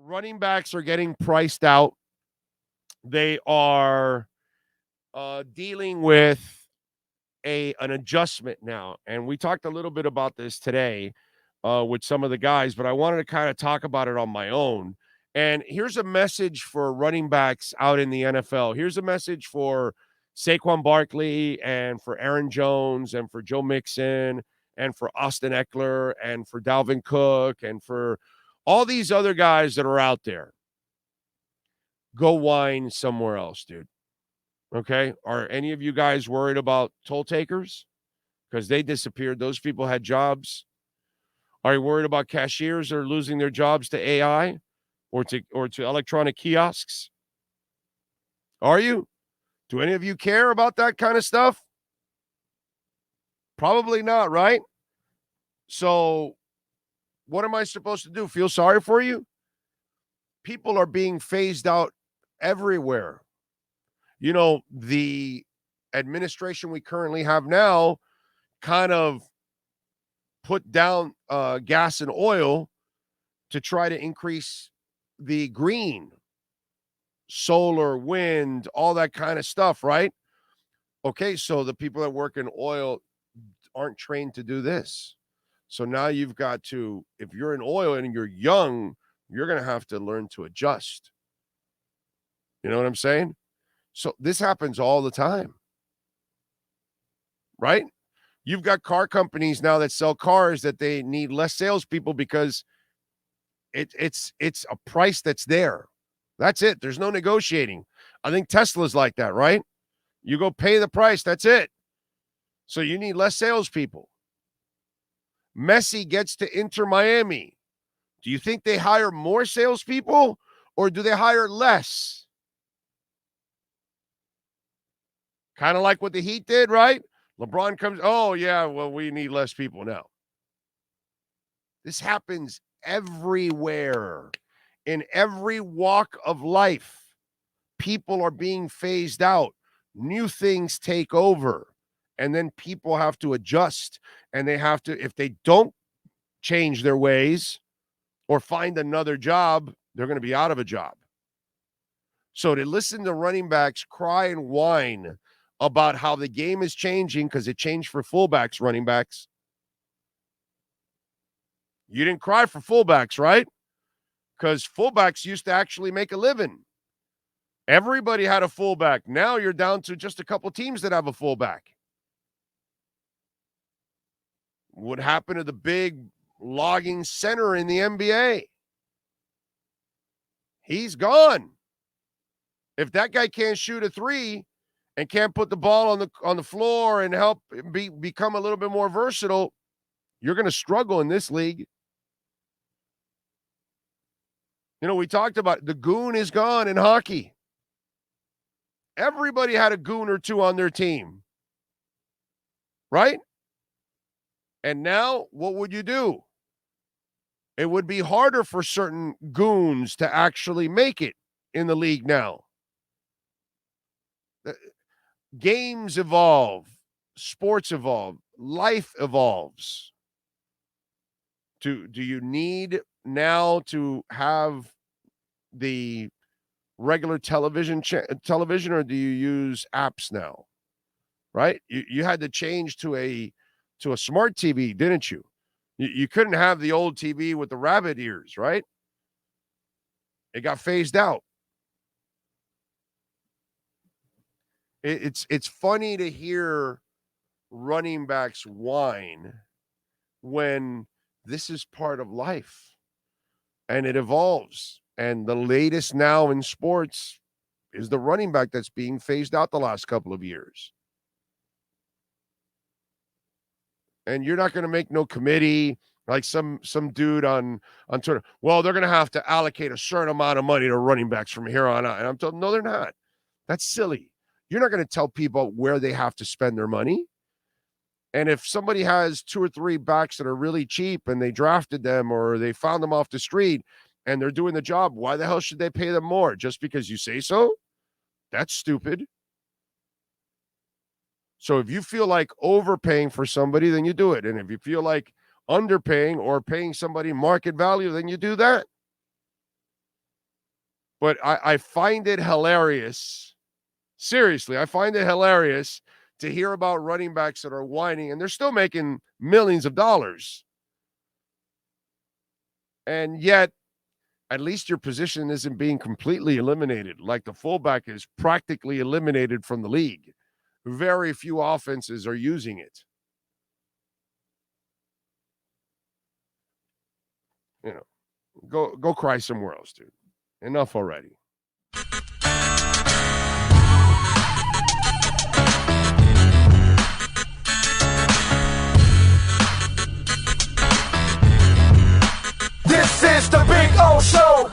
running backs are getting priced out. They are dealing with an adjustment now, and we talked a little bit about this today with some of the guys, but I wanted to kind of talk about it on my own. And here's a message for running backs out in the NFL. Here's a message for Saquon Barkley and for Aaron Jones and for Joe Mixon and for Austin Eckler and for Dalvin Cook and for all these other guys that are out there. Go whine somewhere else, dude. Okay? Are any of you guys worried about toll takers? Because they disappeared. Those people had jobs. Are you worried about cashiers that are losing their jobs to AI or to electronic kiosks? Are you? Do any of you care about that kind of stuff? Probably not, right? So what am I supposed to do? Feel sorry for you? People are being phased out everywhere. You know, the administration we currently have now kind of put down gas and oil to try to increase the green, solar, wind, all that kind of stuff, right? Okay, so the people that work in oil aren't trained to do this. So now you've got to, if you're in oil and you're young, you're going to have to learn to adjust. You know what I'm saying? So this happens all the time, right? You've got car companies now that sell cars that they need less salespeople because it's a price that's there. That's it. There's no negotiating. I think Tesla's like that, right? You go pay the price. That's it. So you need less salespeople. Messi gets to InterMiami. Do you think they hire more salespeople or do they hire less? Kind of like what the Heat did, right? LeBron comes, oh, yeah, well, we need less people now. This happens everywhere. In every walk of life, people are being phased out. New things take over. And then people have to adjust. And they have to, if they don't change their ways or find another job, they're going to be out of a job. So to listen to running backs cry and whine about how the game is changing because it changed for fullbacks, running backs. You didn't cry for fullbacks, right? Because fullbacks used to actually make a living. Everybody had a fullback. Now you're down to just a couple teams that have a fullback. What happened to the big logging center in the NBA? He's gone. If that guy can't shoot a three and can't put the ball on the floor and help become a little bit more versatile, you're going to struggle in this league. You know, we talked about the goon is gone in hockey. Everybody had a goon or two on their team, right? And now what would you do? It would be harder for certain goons to actually make it in the league now. Games evolve, sports evolve, life evolves. Do you need now to have the regular television, or do you use apps now? Right? You had to change to a smart TV, didn't you? You couldn't have the old TV with the rabbit ears, right? It got phased out. It's funny to hear running backs whine when this is part of life and it evolves. And the latest now in sports is the running back that's being phased out the last couple of years. And you're not going to make no committee like some dude on Twitter. Well, they're going to have to allocate a certain amount of money to running backs from here on out. And I'm told, no, they're not. That's silly. You're not going to tell people where they have to spend their money. And if somebody has 2 or 3 backs that are really cheap and they drafted them or they found them off the street and they're doing the job, why the hell should they pay them more? Just because you say so? That's stupid. So if you feel like overpaying for somebody, then you do it. And if you feel like underpaying or paying somebody market value, then you do that. But I find it hilarious. Seriously, I find it hilarious to hear about running backs that are whining, and they're still making millions of dollars. And yet, at least your position isn't being completely eliminated, like the fullback is practically eliminated from the league. Very few offenses are using it. You know, go cry somewhere else, dude. Enough already. This is the Big O Show.